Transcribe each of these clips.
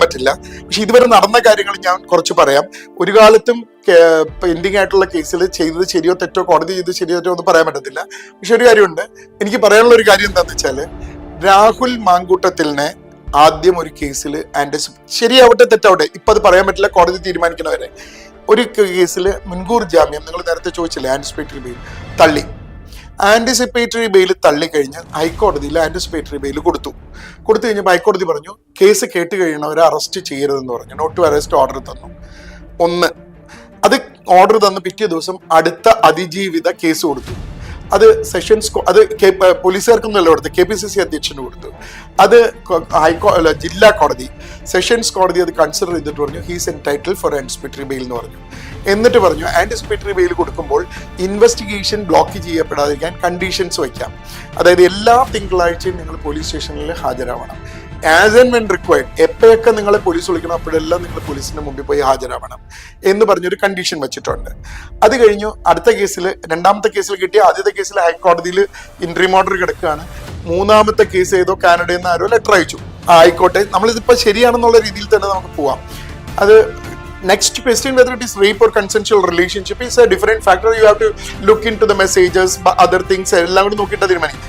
പറ്റില്ല. പക്ഷെ ഇതുവരെ നടന്ന കാര്യങ്ങൾ ഞാൻ കുറച്ച് പറയാം. ഒരു കാലത്തും പെൻഡിങ് ആയിട്ടുള്ള കേസിൽ ചെയ്തത് ശരിയോ തെറ്റോ, കോടതി ചെയ്തത് ശരിയോ തെറ്റോ ഒന്നും പറയാൻ പറ്റത്തില്ല. പക്ഷെ ഒരു കാര്യമുണ്ട്, എനിക്ക് പറയാനുള്ള ഒരു കാര്യം എന്താണെന്ന് വെച്ചാൽ, രാഹുൽ മാങ്കൂട്ടത്തിലിനെ ആദ്യം ഒരു കേസിൽ ശരിയാവട്ടെ തെറ്റാവട്ടെ, ഇപ്പൊ അത് പറയാൻ പറ്റില്ല, കോടതി തീരുമാനിക്കുന്നവരെ, ഒരു കേസിൽ മുൻകൂർ ജാമ്യം, നിങ്ങൾ നേരത്തെ ചോദിച്ചില്ലേ, ആന്റിസിപ്പേറ്ററി ബെയിൽ തള്ളി. ആന്റിസിപ്പേറ്ററി ബെയിൽ തള്ളിക്കഴിഞ്ഞ് ഹൈക്കോടതിയിൽ ആന്റിസിപ്പേറ്ററി ബെയിൽ കൊടുത്തു കഴിഞ്ഞപ്പോൾ ഹൈക്കോടതി പറഞ്ഞു കേസ് കേട്ട് കഴിയണവരെ അറസ്റ്റ് ചെയ്യരുതെന്ന് പറഞ്ഞു. നോട്ട് ടു അറസ്റ്റ് ഓർഡർ തന്നു. അത് ഓർഡർ തന്ന് പിറ്റേ ദിവസം അടുത്ത അതിജീവിത കേസ് കൊടുത്തു. അത് സെഷൻസ് അത് പോലീസുകാർക്കൊന്നുമല്ല കൊടുത്തു, KPCC അധ്യക്ഷന് കൊടുത്തു. അത് ജില്ലാ കോടതി, സെഷൻസ് കോടതി അത് കൺസിഡർ ചെയ്തിട്ട് പറഞ്ഞു he's entitle for anticipatory bail എന്ന് പറഞ്ഞു. എന്നിട്ട് പറഞ്ഞു ആന്റിസിപ്പേറ്ററി ബെയിൽ കൊടുക്കുമ്പോൾ ഇൻവെസ്റ്റിഗേഷൻ ബ്ലോക്ക് ചെയ്യപ്പെടാതിരിക്കാൻ കണ്ടീഷൻസ് വയ്ക്കാം. അതായത് എല്ലാ തിങ്കളാഴ്ചയും നിങ്ങൾ പോലീസ് സ്റ്റേഷനിൽ ഹാജരാവണം. ആസ് ആൻഡ് വെൻ റിക്വയർഡ്, എപ്പോഴൊക്കെ നിങ്ങളെ പോലീസ് വിളിക്കണം അപ്പോഴെല്ലാം നിങ്ങൾ പോലീസിന്റെ മുമ്പിൽ പോയി ഹാജരാവണം എന്ന് പറഞ്ഞൊരു കണ്ടീഷൻ വെച്ചിട്ടുണ്ട്. അത് കഴിഞ്ഞു അടുത്ത കേസിൽ, രണ്ടാമത്തെ കേസിൽ കിട്ടിയ, ആദ്യത്തെ കേസിൽ ഹൈക്കോടതിയിൽ ഇൻട്രീം ഓർഡർ കിടക്കുകയാണ്. മൂന്നാമത്തെ കേസ് ഏതോ കാനഡയിൽ നിന്ന് ആരോ ലെറ്റർ അയച്ചു, ആയിക്കോട്ടെ, നമ്മളിതിപ്പോൾ ശരിയാണെന്നുള്ള രീതിയിൽ തന്നെ നമുക്ക് പോവാം. അത് next question whether it is rape or consensual relationship is a different factor. You have to look into the messages, other things എല്ലാം കൂടി നോക്കിയിട്ട് തീരുമാനിക്കും.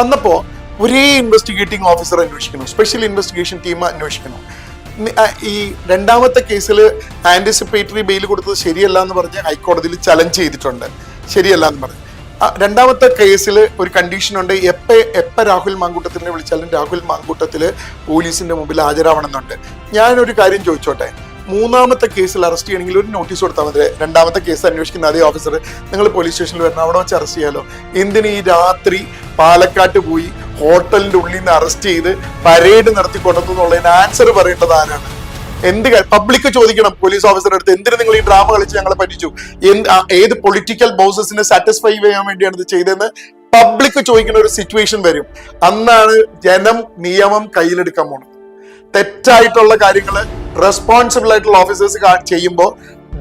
വന്നപ്പോൾ ഒരേ ഇൻവെസ്റ്റിഗേറ്റിംഗ് ഓഫീസർ അന്വേഷിക്കണം, സ്പെഷ്യൽ ഇൻവെസ്റ്റിഗേഷൻ ടീം അന്വേഷിക്കണം. ഈ രണ്ടാമത്തെ കേസിൽ ആന്റിസിപ്പേറ്ററി ബെയിൽ കൊടുത്തത് ശരിയല്ല എന്ന് പറഞ്ഞ് ഹൈക്കോടതിയിൽ ചലഞ്ച് ചെയ്തിട്ടുണ്ട്, ശരിയല്ല എന്ന് പറഞ്ഞ്. രണ്ടാമത്തെ കേസിൽ ഒരു കണ്ടീഷൻ ഉണ്ട്, എപ്പ രാഹുൽ മാങ്കൂട്ടത്തിനെ വിളിച്ചാലും രാഹുൽ മാങ്കൂട്ടത്തില് പോലീസിന്റെ മുമ്പിൽ ഹാജരാവണമെന്നുണ്ട്. ഞാനൊരു കാര്യം ചോദിച്ചോട്ടെ, മൂന്നാമത്തെ കേസിൽ അറസ്റ്റ് ചെയ്യണമെങ്കിൽ ഒരു നോട്ടീസ് കൊടുത്താൽ മതി. രണ്ടാമത്തെ കേസ് അന്വേഷിക്കുന്ന അതേ ഓഫീസർ നിങ്ങൾ പോലീസ് സ്റ്റേഷനിൽ വരണം, അവിടെ വെച്ച് അറസ്റ്റ് ചെയ്യാലോ. എന്തിന് ഈ രാത്രി പാലക്കാട്ട് പോയി ഹോട്ടലിന്റെ ഉള്ളിൽ നിന്ന് അറസ്റ്റ് ചെയ്ത് പരേഡ് നടത്തി കൊണ്ടെന്നുള്ളതിന് ആൻസർ പറയേണ്ടത് ആരാണ്? പബ്ലിക് ചോദിക്കണം പോലീസ് ഓഫീസറുടെ അടുത്ത്, എന്തിനു നിങ്ങൾ ഈ ഡ്രാമ കളിച്ച് ഞങ്ങളെ പറ്റിച്ചു, ഏത് പൊളിറ്റിക്കൽ ബോസസിനെ സാറ്റിസ്ഫൈ ചെയ്യാൻ വേണ്ടിയാണ് ഇത് ചെയ്തതെന്ന് പബ്ലിക് ചോദിക്കുന്ന ഒരു സിറ്റുവേഷൻ വരും. അന്നാണ് ജനം നിയമം കയ്യിലെടുക്കാൻ പോണത്. തെറ്റായിട്ടുള്ള കാര്യങ്ങള് റെസ്പോൺസിബിൾ ആയിട്ടുള്ള ഓഫീസേഴ്സ് ചെയ്യുമ്പോൾ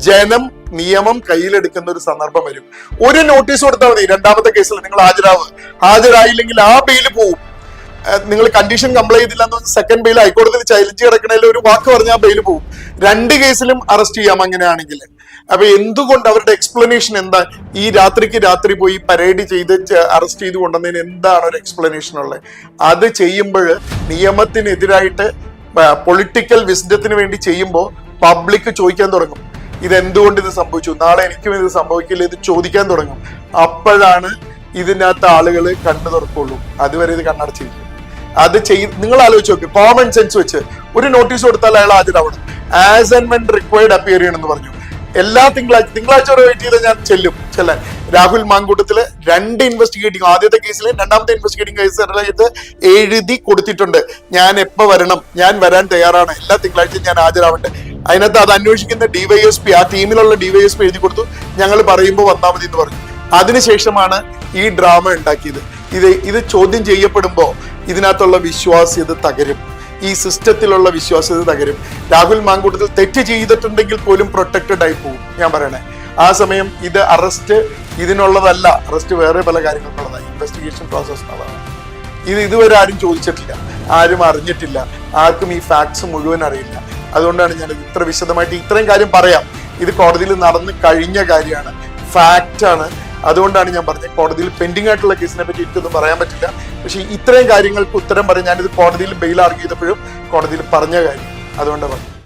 ജനം നിയമം കയ്യിലെടുക്കുന്ന ഒരു സന്ദർഭം വരും. ഒരു നോട്ടീസ് കൊടുത്താൽ മതി, രണ്ടാമത്തെ കേസിൽ നിങ്ങൾ ഹാജരായില്ലെങ്കിൽ ആ ബെയിൽ പോവും. നിങ്ങൾ കണ്ടീഷൻ കംപ്ലൈ ചെയ്തില്ല എന്ന് സെക്കൻഡ് ബെയിൽ ഹൈക്കോടതിയിൽ ചലഞ്ച് കിടക്കണേൽ ഒരു വാക്ക് പറഞ്ഞാൽ ബെയിൽ പോവും. രണ്ട് കേസിലും അറസ്റ്റ് ചെയ്യാം അങ്ങനെയാണെങ്കിൽ. അപ്പൊ എന്തുകൊണ്ട് അവരുടെ എക്സ്പ്ലനേഷൻ എന്താ? ഈ രാത്രി പോയി പരേഡ് ചെയ്ത് അറസ്റ്റ് ചെയ്ത് കൊണ്ടുവന്നതിന് എന്താണ് ഒരു എക്സ്പ്ലനേഷൻ ഉള്ളത്? അത് ചെയ്യുമ്പോൾ നിയമത്തിനെതിരായിട്ട് പൊളിറ്റിക്കൽ വിസ്ഡത്തിന് വേണ്ടി ചെയ്യുമ്പോൾ പബ്ലിക് ചോദിക്കാൻ തുടങ്ങും, ഇതെന്തുകൊണ്ട് ഇത് സംഭവിച്ചു, നാളെ എനിക്കും ഇത് സംഭവിക്കില്ല, ഇത് ചോദിക്കാൻ തുടങ്ങും. അപ്പോഴാണ് ഇതിനകത്ത് ആളുകൾ കണ്ണു തുറക്കുള്ളൂ. അതുവരെ ഇത് കണ്ണടച്ചിരിക്കും. അത് നിങ്ങൾ ആലോചിച്ച് നോക്ക്, കോമൺ സെൻസ് വെച്ച് ഒരു നോട്ടീസ് കൊടുത്താൽ അയാൾ ഹാജരാവണം. As and when required appear ചെയ്യണമെന്ന് പറഞ്ഞു. എല്ലാ തിങ്കളാഴ്ച വരെ വെയിറ്റ് ചെയ്ത് ഞാൻ ചെല്ലാൻ. രാഹുൽ മാങ്കൂട്ടത്തില് രണ്ട് ഇൻവെസ്റ്റിഗേറ്റിംഗ്, ആദ്യത്തെ കേസിലും രണ്ടാമത്തെ ഇൻവെസ്റ്റിഗേറ്റിംഗ് കേസ് എഴുതി കൊടുത്തിട്ടുണ്ട്. ഞാൻ എപ്പോ വരണം, ഞാൻ വരാൻ തയ്യാറാണ്, എല്ലാ തിങ്കളാഴ്ചയും ഞാൻ ഹാജരാവട്ടെ. അതിനകത്ത് അത് അന്വേഷിക്കുന്ന DYSP, ആ ടീമിലുള്ള DYSP എഴുതി കൊടുത്തു, ഞങ്ങൾ പറയുമ്പോൾ വന്നാൽ മതി എന്ന് പറഞ്ഞു. അതിനുശേഷമാണ് ഈ ഡ്രാമ ഉണ്ടാക്കിയത്. ഇത് ചോദ്യം ചെയ്യപ്പെടുമ്പോൾ ഇതിനകത്തുള്ള വിശ്വാസ്യത തകരും, ഈ സിസ്റ്റത്തിലുള്ള വിശ്വാസ്യത തകരും. രാഹുൽ മാങ്കൂട്ടത്തിൽ തെറ്റ് ചെയ്തിട്ടുണ്ടെങ്കിൽ പോലും പ്രൊട്ടക്റ്റഡ് ആയി പോകും. ഞാൻ പറയണേ, ആ സമയം ഇത് അറസ്റ്റ് ഇതിനുള്ളതല്ല, അറസ്റ്റ് വേറെ പല കാര്യങ്ങൾക്കുള്ളതാണ്, ഇൻവെസ്റ്റിഗേഷൻ പ്രോസസ് ഉള്ളതാണ്. ഇതുവരെ ആരും ചോദിച്ചിട്ടില്ല, ആരും അറിഞ്ഞിട്ടില്ല, ആർക്കും ഈ ഫാക്ട്സ് മുഴുവൻ അറിയില്ല. അതുകൊണ്ടാണ് ഞാൻ ഇത്ര വിശദമായിട്ട് ഇത്രയും കാര്യം പറയാം. ഇത് കോടതിയിൽ നടന്ന് കഴിഞ്ഞ കാര്യമാണ്, ഫാക്റ്റാണ്. അതുകൊണ്ടാണ് ഞാൻ പറഞ്ഞത് കോടതിയിൽ പെൻഡിങ് ആയിട്ടുള്ള കേസിനെ പറ്റി എനിക്കൊന്നും പറയാൻ പറ്റില്ല. പക്ഷെ ഇത്രയും കാര്യങ്ങൾക്ക് ഉത്തരം പറയാൻ ഞാനിത് കോടതിയിൽ ബെയിൽ ആർഗ്യൂ ചെയ്തപ്പോഴും കോടതിയിൽ പറഞ്ഞ കാര്യം, അതുകൊണ്ടാണ് പറഞ്ഞത്.